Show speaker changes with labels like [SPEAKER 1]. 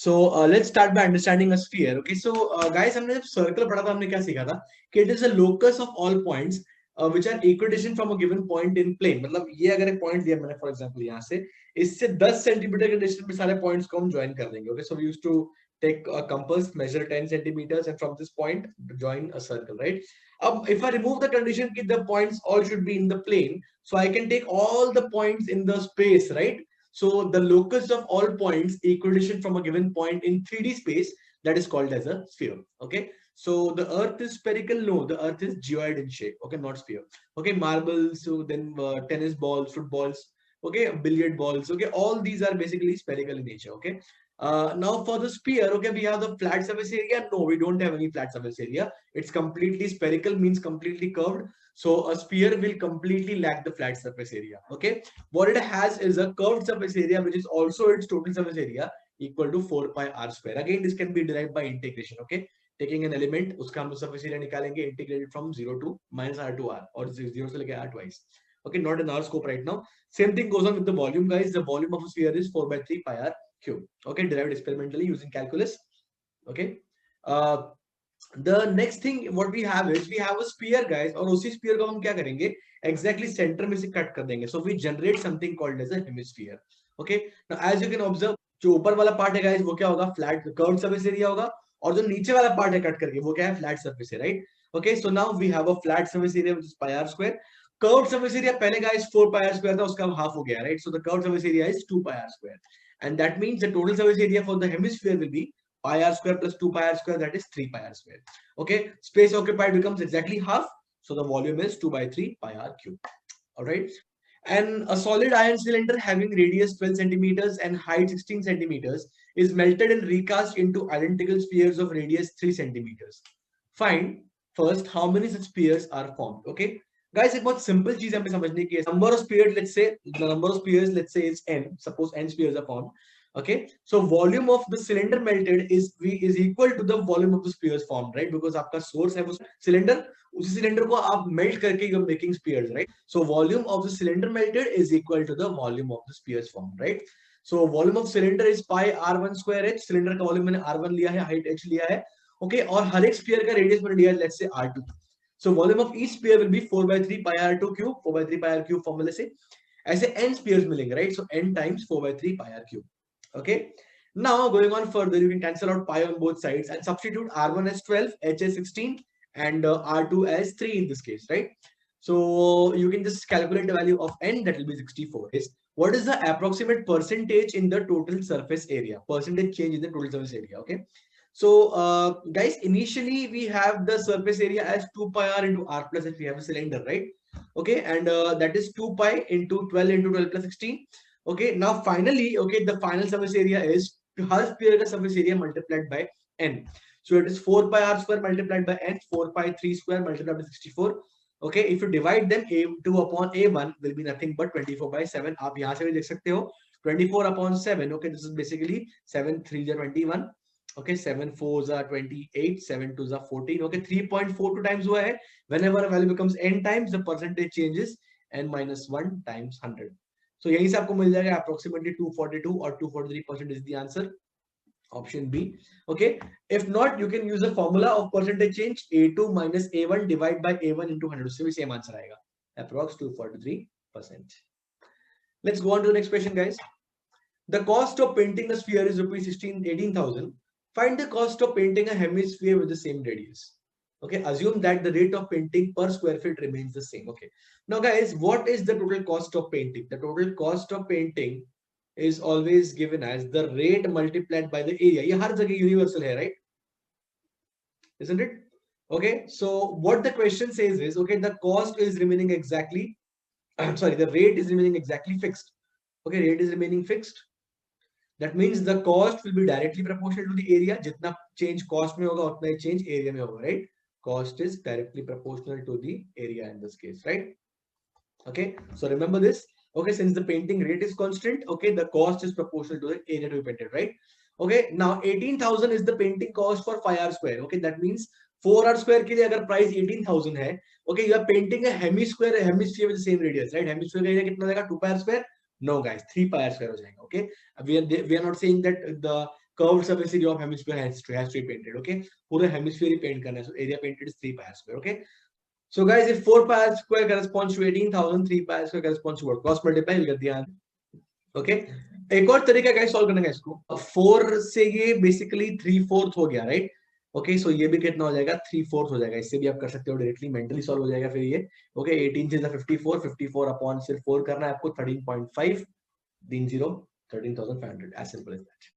[SPEAKER 1] So let's start by understanding a sphere. Okay, so guys, हमने जब circle पढ़ा था हमने क्या सीखा था कि it is a locus of all points which are equidistant from a given point in plane. मतलब ये अगर एक point दिया मैंने for example यहाँ से इससे 10 सेंटीमीटर के डिस्टेंस पे सारे पॉइंट्स को हम ज्वाइन कर देंगे. Okay, so we used to take a compass, measure 10 centimeters, and from this point join a circle, right? If I remove the condition that the points all should be in the plane, so I can take all the points in the space, right? So the locus of all points equidistant from a given point in 3D space, that is called as a sphere. Okay. So the Earth is spherical. No, the Earth is geoid in shape. Okay, not sphere. Okay, marbles. So then tennis balls, footballs. Okay, billiard balls. Okay, all these are basically spherical in nature. Okay. Now for the sphere, okay, we have the flat surface area. No, we don't have any flat surface area. It's completely spherical, means completely curved. So a sphere will completely lack the flat surface area. Okay. What it has is a curved surface area, which is also its total surface area equal to 4 pi r square. Again, this can be derived by integration. Okay. Taking an element, उसका हम surface area निकालेंगे, integrated from 0 to minus r to r, or 0 से लेके r twice. Okay, not in our scope right now. Same thing goes on with the volume, guys. The volume of a sphere is 4 by 3 pi r cube. Okay, derived experimentally using calculus. Okay. The next thing what we have is we have a sphere, guys, और उसी sphere को हम क्या करेंगे, exactly center में से cut कर देंगे. So we generate something called as a hemisphere. Okay. Now as you can observe, जो ऊपर वाला part है guys वो क्या होगा, flat curved surface area होगा, और जो नीचे वाला part है cut करके वो क्या है, flat surface है, right? Okay, so now we have a flat surface area which is pi r square. Curved surface area पहले guys 4 pi r square था, उसका half हो गया, right? So the curved surface area is 2 pi r square, and that means the total surface area for the hemisphere will be pi r square plus 2 pi r square, that is 3 pi r square. Okay, space occupied becomes exactly half, so the volume is 2 by 3 pi r cube. All right. And a solid iron cylinder having radius 12 centimeters and height 16 centimeters is melted and recast into identical spheres of radius 3 centimeters. Find first how many such spheres are formed. Okay, guys, एक बहुत simple चीज हमें समझने की है. Number of spheres, let's say the number of spheres, let's say is n. Suppose n spheres are formed. Okay, so volume of the cylinder melted is equal to the volume of the spheres formed, right? Because आपका source है वो cylinder, उसी cylinder को आप melt करके you're making spheres, right? So volume of the cylinder melted is equal to the volume of the spheres formed, right? So volume of cylinder is pi r1 square h. cylinder का volume मैंने r1 लिया है, height h लिया है. Okay, और हर एक sphere का radius मैंने लिया है, let's say r2. So volume of each sphere will be 4 by 3 pi r2 cube. 4 by 3 pi r cube formula से ऐसे n spheres मिलेंगे, right? So n times 4 by 3 pi r cube. Okay, now going on further, you can cancel out pi on both sides and substitute r1 as 12, h as 16, and r2 as 3 in this case, right? So you can just calculate the value of n, that will be 64. What is the approximate percentage in the total surface area? Percentage change in the total surface area. Okay, so guys, initially we have the surface area as 2 pi r into r plus h. We have a cylinder, right? Okay, and that is 2 pi into 12 into 12 plus 16. Okay, now finally, okay, the final surface area is her sphere का surface area multiplied by n. So it is 4 pi r square multiplied by n, 4 pi 3 square multiplied by 64. Okay, if you divide them, a2 upon a1 will be nothing but 24 by 7. आप यहाँ से भी देख सकते हो 24 upon 7. Okay, this is basically 7 3 are 21. Okay, 7 4s are 28, 7 2s are 14. Okay, 3.42 times हुआ है. Whenever a value becomes n times, the percentage changes n minus 1 times 100. So यहीं से आपको मिल जाएगा approximately 242 or 243% is the answer. Option B. Okay. If not, you can use a formula of percentage change, A2 minus A1 divided by A1 into 100. So same answer आएगा. Approx 243%. Let's go on to the next question, guys. The cost of painting a sphere is rupees 18,000. Find the cost of painting a hemisphere with the same radius. Okay, assume that the rate of painting per square feet remains the same. Okay, now guys, what is the total cost of painting? The total cost of painting is always given as the rate multiplied by the area. ये हर जगह universal है, right? Isn't it? Okay, so what the question says is, okay, the cost is remaining exactly, sorry, the rate is remaining exactly fixed. Okay, rate is remaining fixed. That means the cost will be directly proportional to the area. जितना change cost में होगा उतना ही change area में होगा, right? Cost is directly proportional to the area in this case, right? Okay, so remember this. Okay, since the painting rate is constant, okay, the cost is proportional to the area to be painted, right? Okay, now 18,000 is the painting cost for 5 r square. Okay, that means 4 r square के लिए अगर price 18,000 है, okay, you are painting a hemisphere with the same radius, right? Hemisphere का area कितना देगा? 2 pi r square? No, guys, 3 pi r square हो जाएगा. Okay, we are not saying that the curved surface area of hemisphere has to be painted. Okay, पूरे hemisphere ही paint करना है, so area painted is 3 pi r square. Okay, so guys, if 4 pi r square corresponds to 18,000, 3 pi r square corresponds to what? Cross multiply, you'll get the answer. Okay, एक और तरीका guys solve करने का इसको, 4 से ये basically 3/4 हो गया, राइट? ओके, सो ये भी कितना हो जाएगा? 3/4 हो जाएगा. इससे भी आप कर सकते हो डायरेक्टली, मेंटली सॉल्व हो जाएगा फिर ये. ओके, 18 से 54, 54 अपॉन सिर्फ 4 करना है आपको, 13.5, 30, 13,500, एज सिंपल एज दैट.